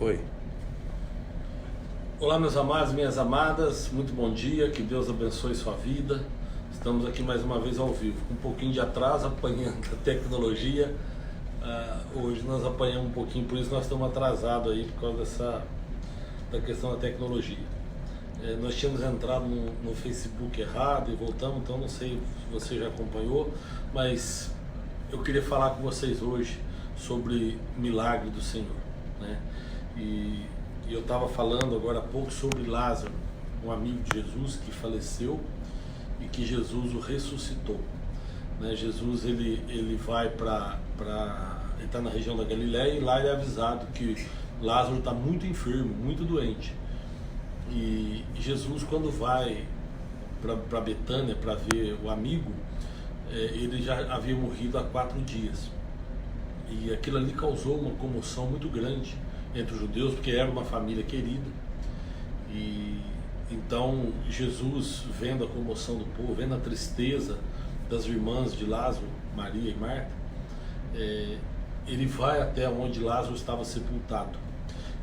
Foi. Olá, meus amados, minhas amadas, muito bom dia, que Deus abençoe sua vida. Estamos aqui mais uma vez ao vivo, com um pouquinho de atraso, apanhando a tecnologia. Hoje nós apanhamos um pouquinho, por isso nós estamos atrasados aí, por causa da questão da tecnologia. Nós tínhamos entrado no Facebook errado e voltamos, então não sei se você já acompanhou, mas eu queria falar com vocês hoje sobre milagre do Senhor, né? E eu estava falando agora há pouco sobre Lázaro, um amigo de Jesus que faleceu e que Jesus o ressuscitou, né? Jesus ele vai ele está na região da Galileia, e lá ele é avisado que Lázaro está muito enfermo, muito doente. E Jesus, quando vai para Betânia para ver o amigo, ele já havia morrido há 4 dias. E aquilo ali causou uma comoção muito grande entre os judeus, porque era uma família querida. E então Jesus, vendo a comoção do povo, vendo a tristeza das irmãs de Lázaro, Maria e Marta, ele vai até onde Lázaro estava sepultado.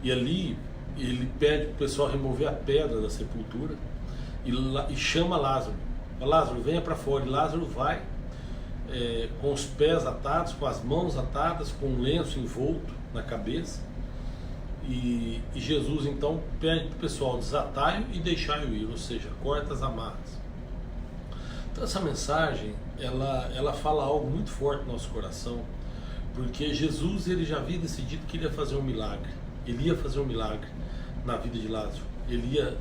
E ali ele pede para o pessoal remover a pedra da sepultura e chama Lázaro. Lázaro, venha para fora. E Lázaro vai com os pés atados, com as mãos atadas, com um lenço envolto na cabeça. E Jesus então pede para o pessoal desatar e deixar-o ir, ou seja, corta as amarras. Então essa mensagem ela fala algo muito forte no nosso coração, porque Jesus ele já havia decidido que ele ia fazer um milagre. Ele ia fazer um milagre na vida de Lázaro. Ele ia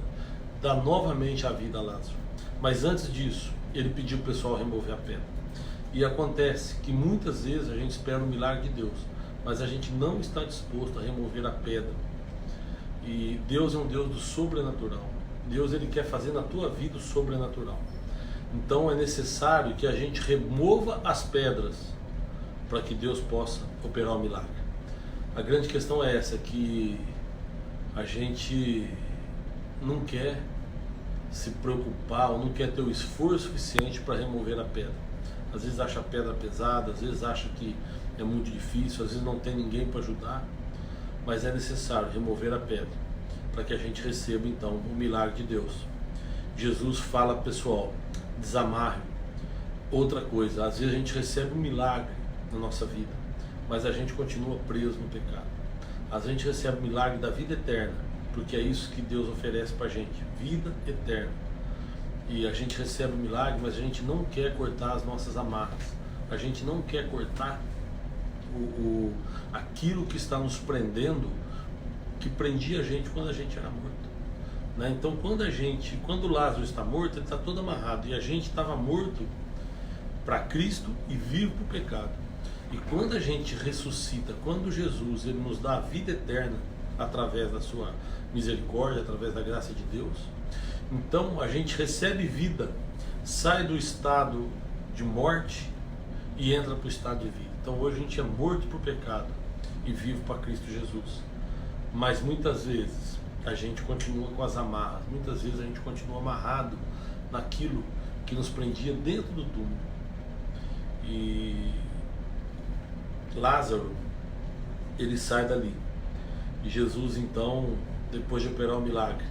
dar novamente a vida a Lázaro. Mas antes disso, ele pediu para o pessoal remover a pedra. E acontece que muitas vezes a gente espera um milagre de Deus, mas a gente não está disposto a remover a pedra. E Deus é um Deus do sobrenatural. Deus ele quer fazer na tua vida o sobrenatural. Então é necessário que a gente remova as pedras para que Deus possa operar o milagre. A grande questão é essa, que a gente não quer se preocupar ou não quer ter o esforço suficiente para remover a pedra. Às vezes acha a pedra pesada, às vezes acha que é muito difícil, às vezes não tem ninguém para ajudar, mas é necessário remover a pedra para que a gente receba então o milagre de Deus. Jesus fala, pessoal, desamarre. Outra coisa, às vezes a gente recebe um milagre na nossa vida, mas a gente continua preso no pecado. A gente recebe o milagre da vida eterna, porque é isso que Deus oferece para a gente, vida eterna. E a gente recebe o milagre, mas a gente não quer cortar as nossas amarras. A gente não quer cortar aquilo que está nos prendendo, que prendia a gente quando a gente era morto, né? Então quando Lázaro está morto, ele está todo amarrado, e a gente estava morto para Cristo e vivo para o pecado. E quando a gente ressuscita, quando Jesus ele nos dá a vida eterna através da sua misericórdia, através da graça de Deus, então a gente recebe vida, sai do estado de morte e entra para o estado de vida. Então hoje a gente é morto para o pecado e vivo para Cristo Jesus. Mas muitas vezes a gente continua com as amarras, muitas vezes a gente continua amarrado naquilo que nos prendia dentro do túmulo. E Lázaro, ele sai dali. E Jesus então, depois de operar o milagre,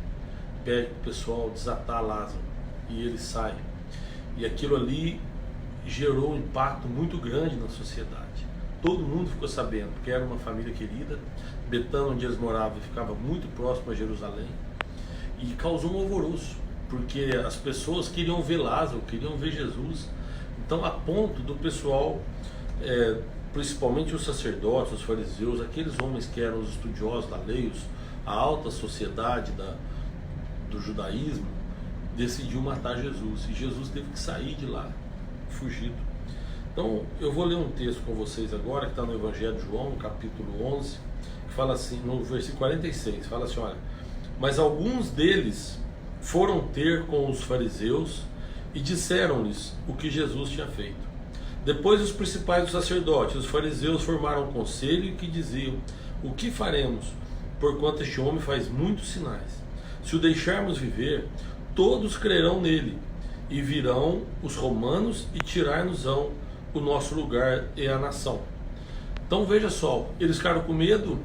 pede para o pessoal desatar Lázaro. E ele sai. E aquilo ali gerou um impacto muito grande na sociedade. Todo mundo ficou sabendo, porque era uma família querida. Betânia, onde eles moravam, ficava muito próximo a Jerusalém. E causou um alvoroço, porque as pessoas queriam ver Lázaro, queriam ver Jesus. Então, a ponto do pessoal, principalmente os sacerdotes, os fariseus, aqueles homens que eram os estudiosos da lei, a alta sociedade do judaísmo, decidiu matar Jesus. E Jesus teve que sair de lá, fugido. Então, eu vou ler um texto com vocês agora, que está no Evangelho de João, no capítulo 11, que fala assim, no versículo 46, fala assim, olha: mas alguns deles foram ter com os fariseus e disseram-lhes o que Jesus tinha feito. Depois os principais dos sacerdotes, os fariseus, formaram um conselho e que diziam: o que faremos, porquanto este homem faz muitos sinais? Se o deixarmos viver, todos crerão nele, e virão os romanos e tirar-nos-ão o nosso lugar e a nação. Então veja só, eles ficaram com medo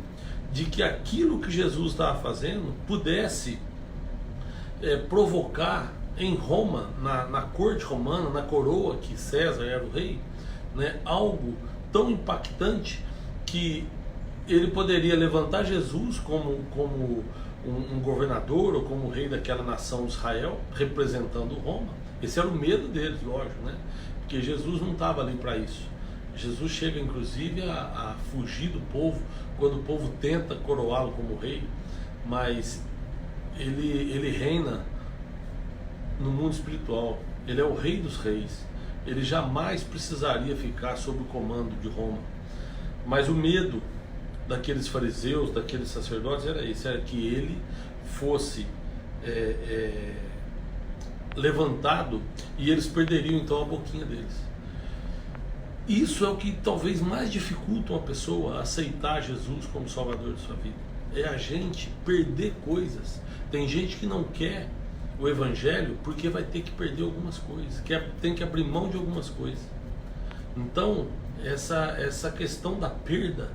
de que aquilo que Jesus estava fazendo pudesse provocar em Roma, na corte romana, na coroa que César era o rei, né, algo tão impactante que ele poderia levantar Jesus como um governador ou como rei daquela nação de Israel, representando Roma. Esse era o medo deles, lógico, né? Porque Jesus não estava ali para isso. Jesus chega inclusive a fugir do povo quando o povo tenta coroá-lo como rei, mas ele reina no mundo espiritual. Ele é o rei dos reis. Ele jamais precisaria ficar sob o comando de Roma. Mas o medo daqueles fariseus, daqueles sacerdotes era esse, era que ele fosse levantado e eles perderiam então a boquinha deles. Isso é o que talvez mais dificulta uma pessoa a aceitar Jesus como Salvador de sua vida. É a gente perder coisas. Tem gente que não quer o Evangelho porque vai ter que perder algumas coisas, tem que abrir mão de algumas coisas. Então, essa questão da perda,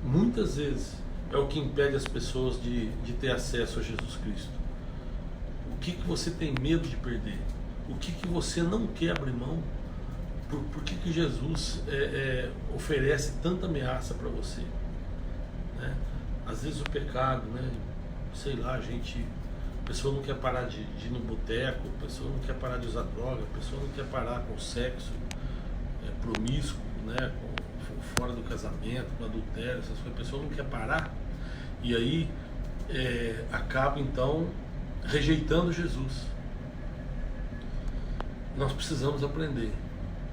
muitas vezes, é o que impede as pessoas de ter acesso a Jesus Cristo. O que você tem medo de perder? O que você não quer abrir mão? Por que Jesus oferece tanta ameaça para você? Né? Às vezes o pecado, né? Sei lá, a pessoa não quer parar de ir no boteco, a pessoa não quer parar de usar droga, a pessoa não quer parar com sexo promíscuo, né? Fora do casamento, com adultério, essas coisas, a pessoa não quer parar e aí acaba então rejeitando Jesus. Nós precisamos aprender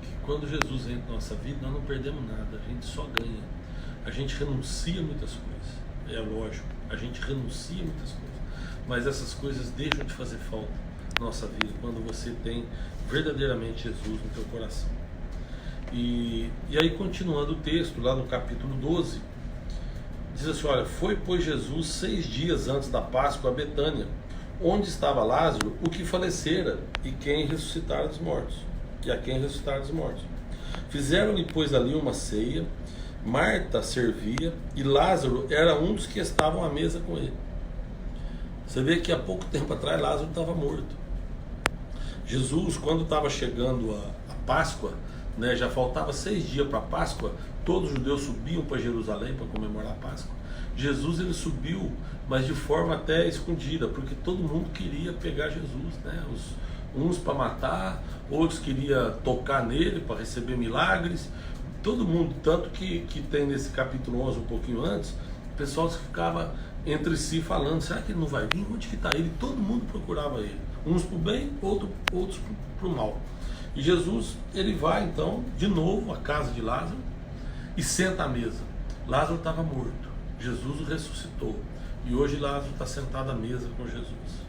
que quando Jesus entra na nossa vida, nós não perdemos nada, a gente só ganha. A gente renuncia a muitas coisas, é lógico, a gente renuncia a muitas coisas, mas essas coisas deixam de fazer falta na nossa vida quando você tem verdadeiramente Jesus no teu coração. E aí, continuando o texto, lá no capítulo 12, diz assim: olha, foi pois Jesus 6 dias antes da Páscoa a Betânia, onde estava Lázaro, o que falecera, e quem ressuscitara dos mortos, e a quem ressuscitara dos mortos. Fizeram-lhe, pois, ali uma ceia, Marta servia, e Lázaro era um dos que estavam à mesa com ele. Você vê que há pouco tempo atrás Lázaro estava morto. Jesus, quando estava chegando a Páscoa, né, já faltava 6 dias para a Páscoa, todos os judeus subiam para Jerusalém para comemorar a Páscoa. Jesus, ele subiu, mas de forma até escondida, porque todo mundo queria pegar Jesus, né? Uns para matar, outros queriam tocar nele para receber milagres, todo mundo, tanto que tem nesse capítulo 11, um pouquinho antes, o pessoal ficava entre si falando: será que ele não vai vir? Onde que está ele? Todo mundo procurava ele, uns para o bem, outros para o mal. E Jesus, ele vai então de novo à casa de Lázaro e senta à mesa. Lázaro estava morto, Jesus o ressuscitou, e hoje Lázaro está sentado à mesa com Jesus.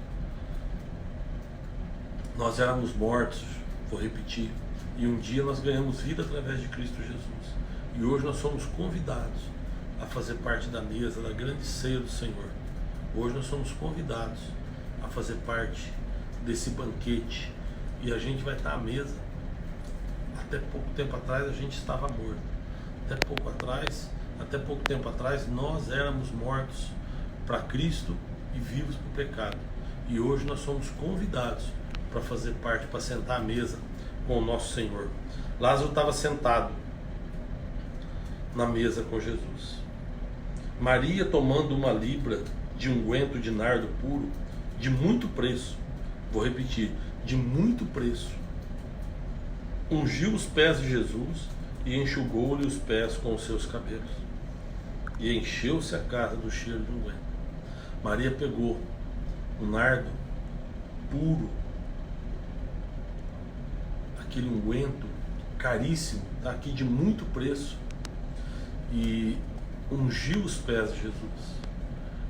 Nós éramos mortos, vou repetir, e um dia nós ganhamos vida através de Cristo Jesus, e hoje nós somos convidados a fazer parte da mesa, da grande ceia do Senhor. Hoje nós somos convidados a fazer parte desse banquete, e a gente vai estar à mesa. Até pouco tempo atrás a gente estava morto. Até pouco tempo atrás nós éramos mortos para Cristo e vivos para o pecado. E hoje nós somos convidados para fazer parte, para sentar à mesa com o nosso Senhor. Lázaro estava sentado na mesa com Jesus. Maria, tomando uma libra de unguento de nardo puro, de muito preço, vou repetir, de muito preço, ungiu os pés de Jesus e enxugou-lhe os pés com os seus cabelos. E encheu-se a casa do cheiro de unguento. Maria pegou o nardo puro, aquele unguento caríssimo, tá aqui de muito preço, e ungiu os pés de Jesus.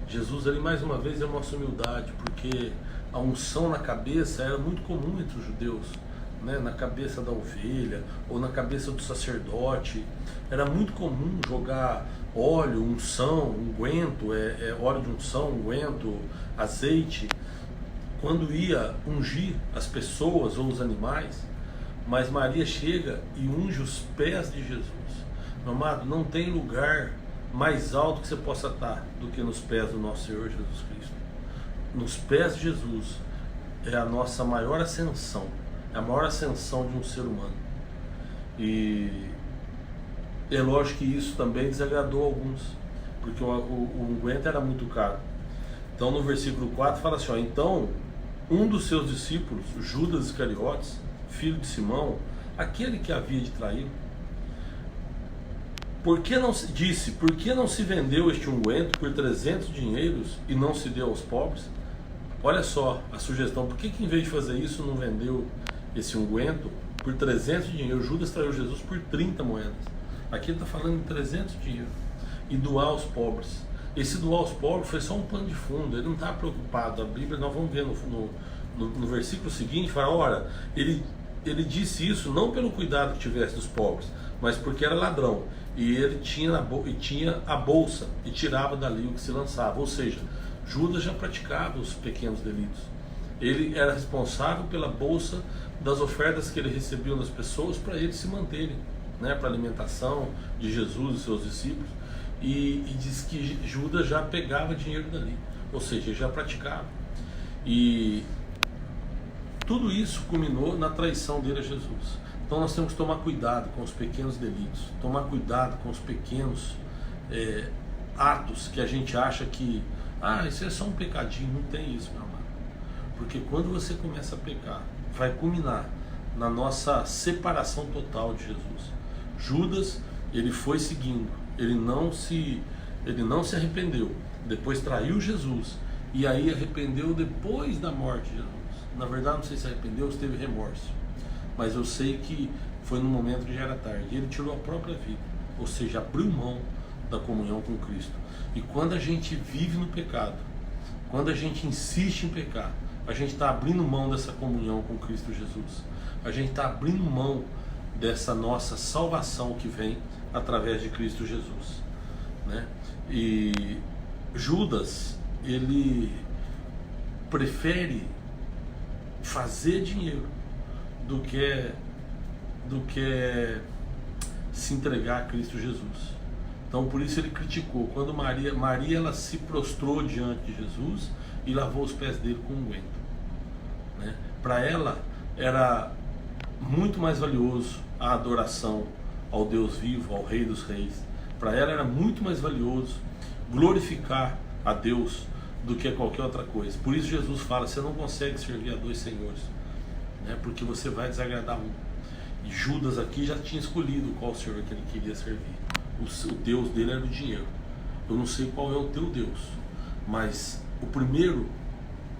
Jesus ali mais uma vez é a nossa humildade, porque a unção na cabeça era muito comum entre os judeus, né? Na cabeça da ovelha ou na cabeça do sacerdote era muito comum jogar óleo, unção, unguento, óleo de unção, unguento, azeite, quando ia ungir as pessoas ou os animais. Mas Maria chega e unge os pés de Jesus. Meu amado, não tem lugar mais alto que você possa estar do que nos pés do nosso Senhor Jesus Cristo. Nos pés de Jesus é a nossa maior ascensão, é a maior ascensão de um ser humano. E é lógico que isso também desagradou alguns, porque o unguento era muito caro. Então no versículo 4 fala assim, ó, então um dos seus discípulos, Judas Iscariotes, filho de Simão, aquele que havia de trair, por que não se vendeu este unguento por 300 dinheiros e não se deu aos pobres? Olha só a sugestão, por que em vez de fazer isso não vendeu esse unguento por 300 dinheiros? Judas traiu Jesus por 30 moedas. Aqui ele está falando em 300 dinheiros e doar aos pobres. Esse doar aos pobres foi só um pano de fundo, ele não está preocupado. A Bíblia, nós vamos ver no versículo seguinte, fala, ora, ele disse isso não pelo cuidado que tivesse dos pobres, mas porque era ladrão, e ele tinha a bolsa e tirava dali o que se lançava. Ou seja, Judas já praticava os pequenos delitos. Ele era responsável pela bolsa das ofertas que ele recebia das pessoas para eles se manterem, né, para a alimentação de Jesus e seus discípulos. E diz que Judas já pegava dinheiro dali, ou seja, já praticava. E tudo isso culminou na traição dele a Jesus. Então nós temos que tomar cuidado com os pequenos delitos, tomar cuidado com os pequenos atos que a gente acha que, isso é só um pecadinho. Não tem isso, meu amado. Porque quando você começa a pecar, vai culminar na nossa separação total de Jesus. Judas, ele foi seguindo, ele não se arrependeu, depois traiu Jesus, e aí arrependeu depois da morte de Jesus. Na verdade, não sei se arrependeu, se teve remorso, mas eu sei que foi no momento que já era tarde. Ele tirou a própria vida, ou seja, abriu mão da comunhão com Cristo. E quando a gente vive no pecado, quando a gente insiste em pecar, a gente está abrindo mão dessa comunhão com Cristo Jesus. A gente está abrindo mão dessa nossa salvação que vem através de Cristo Jesus, né? E Judas, ele prefere fazer dinheiro do que se entregar a Cristo Jesus. Então por isso ele criticou quando Maria ela se prostrou diante de Jesus e lavou os pés dele com unguento, né? Para ela era muito mais valioso a adoração ao Deus vivo, ao Rei dos Reis. Para ela era muito mais valioso glorificar a Deus do que qualquer outra coisa. Por isso Jesus fala, você não consegue servir a dois senhores, né? Porque você vai desagradar um. E Judas aqui já tinha escolhido qual senhor que ele queria servir. O Deus dele era o dinheiro. Eu não sei qual é o teu Deus, mas o primeiro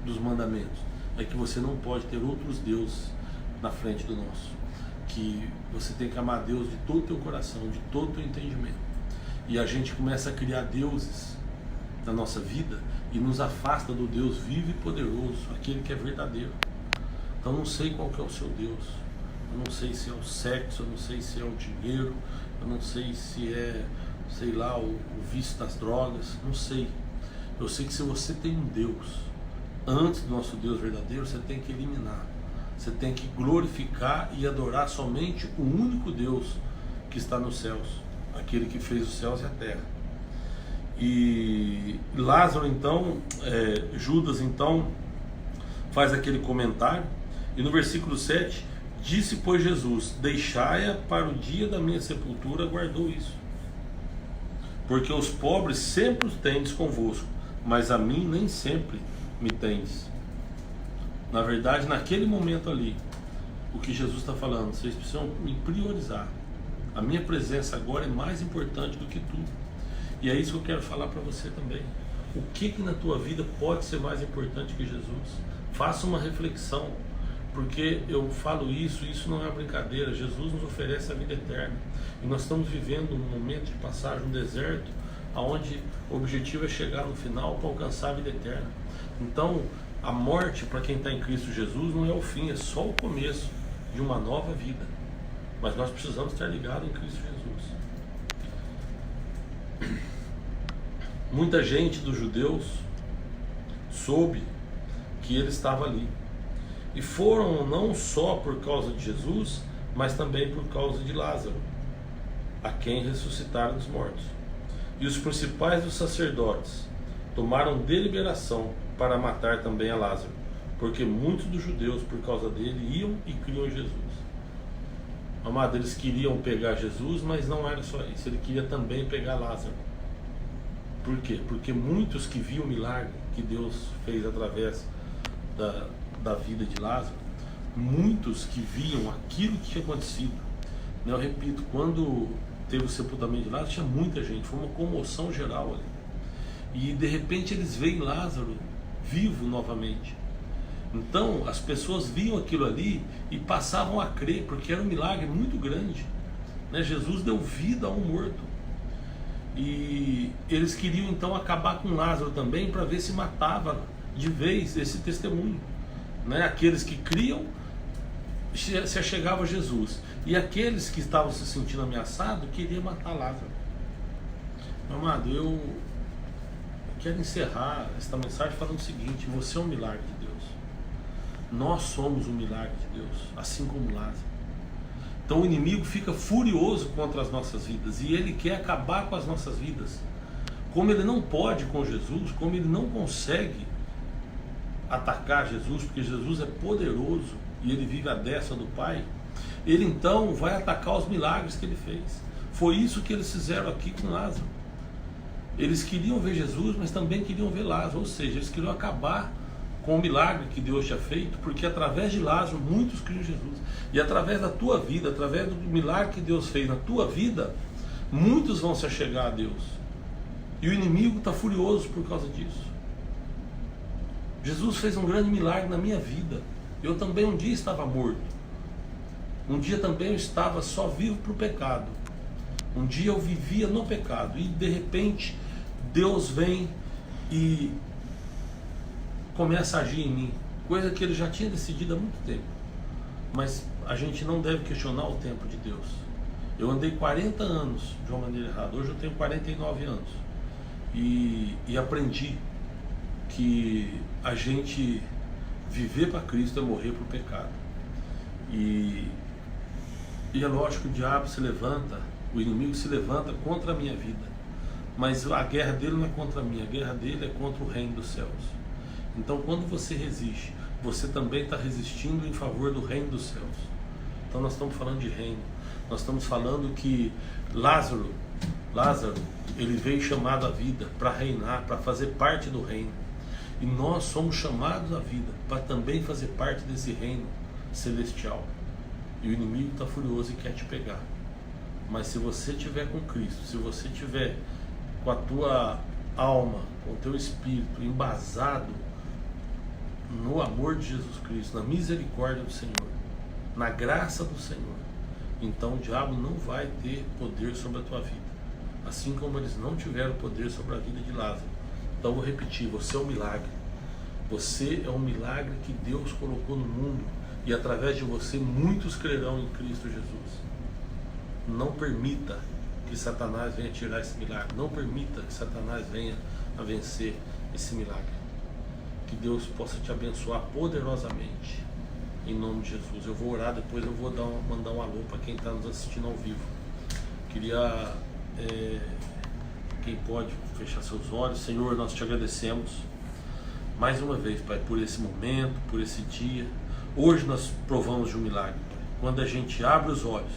dos mandamentos é que você não pode ter outros deuses na frente do nosso. Que você tem que amar Deus de todo o teu coração, de todo o teu entendimento. E a gente começa a criar deuses na nossa vida e nos afasta do Deus vivo e poderoso, aquele que é verdadeiro. Então não sei qual que é o seu Deus, eu não sei se é o sexo, eu não sei se é o dinheiro, eu não sei se é, sei lá, o vício das drogas, não sei. Eu sei que se você tem um Deus antes do nosso Deus verdadeiro, você tem que eliminar. Você tem que glorificar e adorar somente o único Deus que está nos céus, aquele que fez os céus e a terra. E Lázaro então, Judas então faz aquele comentário, e no versículo 7, disse pois Jesus, deixai-a para o dia da minha sepultura, guardou isso. Porque os pobres sempre os tendes convosco, mas a mim nem sempre me tendes. Na verdade, naquele momento ali, o que Jesus está falando, vocês precisam me priorizar. A minha presença agora é mais importante do que tudo. E é isso que eu quero falar para você também. O que na tua vida pode ser mais importante que Jesus? Faça uma reflexão, porque eu falo isso não é uma brincadeira. Jesus nos oferece a vida eterna. E nós estamos vivendo um momento de passagem, um deserto, onde o objetivo é chegar no final para alcançar a vida eterna. Então, a morte para quem está em Cristo Jesus não é o fim, é só o começo de uma nova vida. Mas nós precisamos estar ligados em Cristo Jesus. Muita gente dos judeus soube que ele estava ali. E foram não só por causa de Jesus, mas também por causa de Lázaro, a quem ressuscitaram dos mortos. E os principais dos sacerdotes tomaram deliberação para matar também a Lázaro, porque muitos dos judeus, por causa dele, iam e criam em Jesus. Amado, eles queriam pegar Jesus, mas não era só isso, ele queria também pegar Lázaro. Por quê? Porque muitos que viam o milagre que Deus fez através da vida de Lázaro, muitos que viam aquilo que tinha acontecido, né? Eu repito, quando teve o sepultamento de Lázaro, tinha muita gente, foi uma comoção geral ali. E de repente eles veem Lázaro vivo novamente. Então as pessoas viam aquilo ali e passavam a crer, porque era um milagre muito grande, né? Jesus deu vida a um morto. E eles queriam então acabar com Lázaro também, para ver se matava de vez esse testemunho, né? Aqueles que criam se achegavam a Jesus, e aqueles que estavam se sentindo ameaçados queriam matar Lázaro. Meu amado, eu quero encerrar esta mensagem falando o seguinte: você é um milagre de Deus. Nós somos um milagre de Deus, assim como Lázaro. Então o inimigo fica furioso contra as nossas vidas, e ele quer acabar com as nossas vidas. Como ele não pode com Jesus, como ele não consegue atacar Jesus, porque Jesus é poderoso e ele vive à destra do Pai, ele então vai atacar os milagres que ele fez. Foi isso que eles fizeram aqui com Lázaro. Eles queriam ver Jesus, mas também queriam ver Lázaro, ou seja, eles queriam acabar com o milagre que Deus tinha feito, porque através de Lázaro muitos criam Jesus, e através da tua vida, através do milagre que Deus fez na tua vida, muitos vão se achegar a Deus, e o inimigo está furioso por causa disso. Jesus fez um grande milagre na minha vida. Eu também um dia estava morto, um dia também eu estava só vivo para o pecado, um dia eu vivia no pecado, e de repente Deus vem e começa a agir em mim, coisa que ele já tinha decidido há muito tempo. Mas a gente não deve questionar o tempo de Deus. Eu andei 40 anos de uma maneira errada, hoje eu tenho 49 anos, e aprendi que a gente viver para Cristo é morrer para o pecado. E é lógico que o diabo se levanta, o inimigo se levanta contra a minha vida, mas a guerra dele não é contra mim, a guerra dele é contra o reino dos céus. Então quando você resiste, você também está resistindo em favor do reino dos céus. Então nós estamos falando de reino, nós estamos falando que Lázaro, ele veio chamado à vida para reinar, para fazer parte do reino. E nós somos chamados à vida para também fazer parte desse reino celestial. E o inimigo está furioso e quer te pegar. Mas se você estiver com Cristo, se você estiver com a tua alma, com o teu espírito embasado no amor de Jesus Cristo, na misericórdia do Senhor, na graça do Senhor, então o diabo não vai ter poder sobre a tua vida, assim como eles não tiveram poder sobre a vida de Lázaro. Então vou repetir: você é um milagre. Você é um milagre que Deus colocou no mundo, e através de você muitos crerão em Cristo Jesus. Não permita que Satanás venha tirar esse milagre. Não permita que Satanás venha a vencer esse milagre. Que Deus possa te abençoar poderosamente, em nome de Jesus. Eu vou orar, depois eu vou mandar um alô para quem está nos assistindo ao vivo. Queria, quem pode fechar seus olhos. Senhor, nós te agradecemos mais uma vez, Pai, por esse momento, por esse dia. Hoje nós provamos de um milagre, Pai. Quando a gente abre os olhos,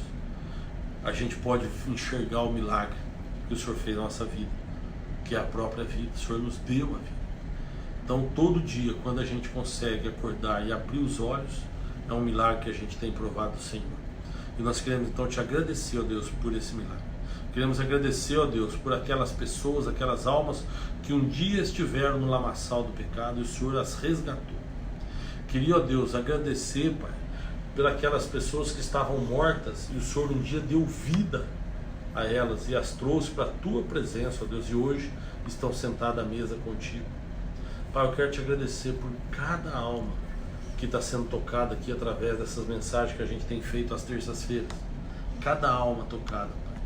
a gente pode enxergar o milagre que o Senhor fez na nossa vida, que é a própria vida. O Senhor nos deu a vida. Então todo dia, quando a gente consegue acordar e abrir os olhos, é um milagre que a gente tem provado do Senhor. E nós queremos então te agradecer, ó Deus, por esse milagre. Queremos agradecer, ó Deus, por aquelas pessoas, aquelas almas que um dia estiveram no lamaçal do pecado e o Senhor as resgatou. Queria, ó Deus, agradecer, Pai, por aquelas pessoas que estavam mortas e o Senhor um dia deu vida a elas e as trouxe para a Tua presença, ó Deus, e hoje estão sentadas à mesa contigo. Pai, eu quero te agradecer por cada alma que está sendo tocada aqui através dessas mensagens que a gente tem feito às terças-feiras. Cada alma tocada, Pai.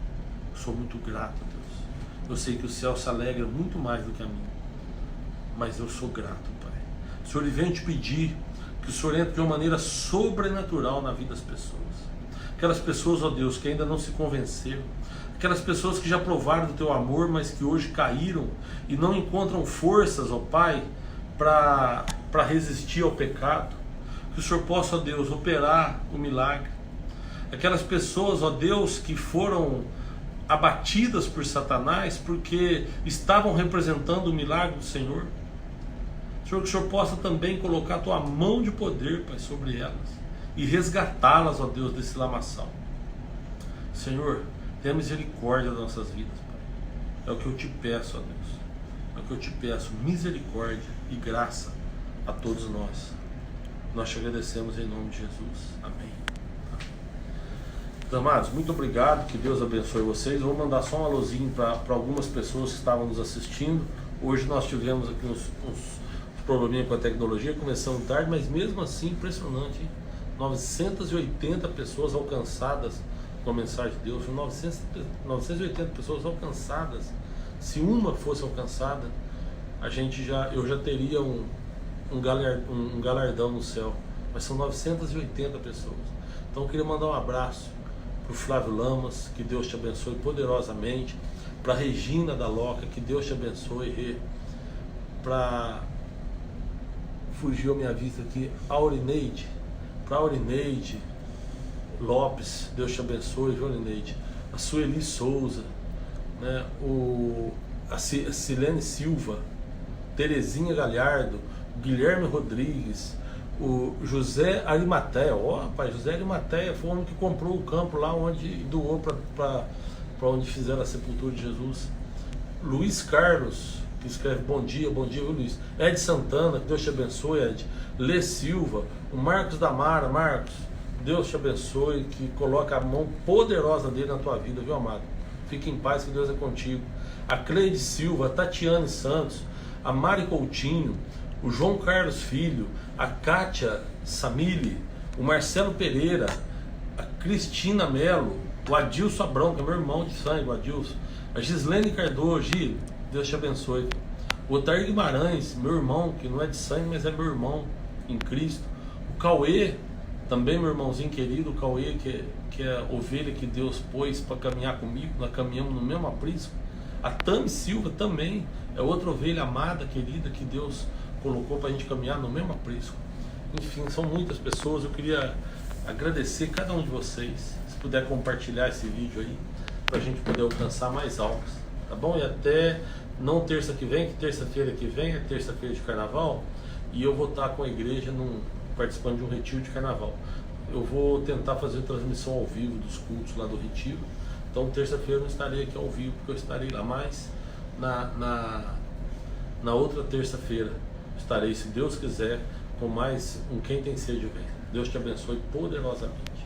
Eu sou muito grato, Deus. Eu sei que o céu se alegra muito mais do que a mim, mas eu sou grato, Pai. O Senhor vem te pedir que o Senhor entre de uma maneira sobrenatural na vida das pessoas. Aquelas pessoas, ó Deus, que ainda não se convenceram, aquelas pessoas que já provaram do teu amor, mas que hoje caíram e não encontram forças, ó Pai, para resistir ao pecado. Que o Senhor possa, ó Deus, operar o milagre. Aquelas pessoas, ó Deus, que foram abatidas por Satanás porque estavam representando o milagre do Senhor. Senhor, que o Senhor possa também colocar a tua mão de poder, Pai, sobre elas e resgatá-las, ó Deus, desse lamaçal. Senhor, tenha misericórdia das nossas vidas, Pai. É o que eu te peço, ó Deus. É o que eu te peço, misericórdia e graça a todos nós. Nós te agradecemos em nome de Jesus. Amém. Amados, muito obrigado, que Deus abençoe vocês. Eu vou mandar só um alôzinho para algumas pessoas que estavam nos assistindo. Hoje nós tivemos aqui uns probleminha com a tecnologia, começando tarde, mas mesmo assim impressionante, hein? 980 pessoas alcançadas com a mensagem de Deus, 980 pessoas alcançadas. Se uma fosse alcançada, eu já teria um galardão no céu, mas são 980 pessoas. Então eu queria mandar um abraço para o Flávio Lamas, que Deus te abençoe poderosamente, para a Regina da Loca, que Deus te abençoe, para fugiu a minha vista aqui, Aurineide, para Aurineide Lopes, Deus te abençoe, Aurineide, a Sueli Souza, né, a Silene Silva, Terezinha Galhardo, Guilherme Rodrigues, o José Arimateia, rapaz, José Arimateia foi o homem que comprou o campo lá onde doou para onde fizeram a sepultura de Jesus. Luiz Carlos, que escreve bom dia, viu, Luiz? Ed Santana, que Deus te abençoe, Ed. Lê Silva, o Marcos da Mara, Marcos, Deus te abençoe, que coloca a mão poderosa dele na tua vida, viu, amado? Fique em paz, que Deus é contigo. A Cleide Silva, a Tatiane Santos, a Mari Coutinho, o João Carlos Filho, a Kátia Samili, o Marcelo Pereira, a Cristina Melo, o Adilson Abrão, que é meu irmão de sangue, o Adilson, a Gislene Cardoso, Gil, Deus te abençoe. O Otair Guimarães, meu irmão, que não é de sangue, mas é meu irmão em Cristo. O Cauê, também meu irmãozinho querido, o Cauê, que é a ovelha que Deus pôs para caminhar comigo, nós caminhamos no mesmo aprisco. A Tami Silva também é outra ovelha amada, querida, que Deus colocou para a gente caminhar no mesmo aprisco. Enfim, são muitas pessoas. Eu queria agradecer cada um de vocês. Se puder compartilhar esse vídeo aí, para a gente poder alcançar mais almas, tá bom? E até não terça que vem, que terça-feira que vem é terça-feira de carnaval, e eu vou estar com a igreja participando de um retiro de carnaval. Eu vou tentar fazer transmissão ao vivo dos cultos lá do retiro. Então terça-feira eu não estarei aqui ao vivo, porque eu estarei lá, mais na outra terça-feira estarei, se Deus quiser, com Quem Tem Sede Vem. Deus te abençoe poderosamente.